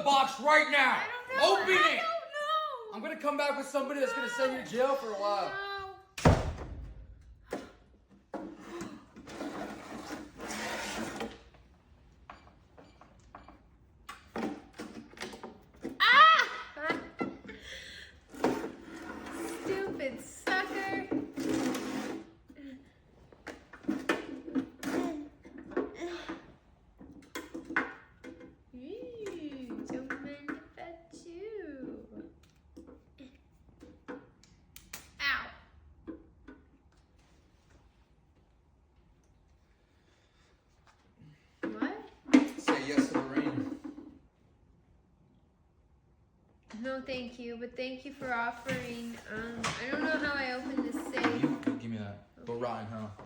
box right now. I don't know. Open I it. don't know. I'm gonna come back with somebody that's gonna send you to jail for a while. No. Ah! Stupid sucker. Don't mind if I chew. Ow. What? Say yes to the rain. No, thank you, but thank you for offering. I don't know how I open this safe. You give me that. Go rotten, huh?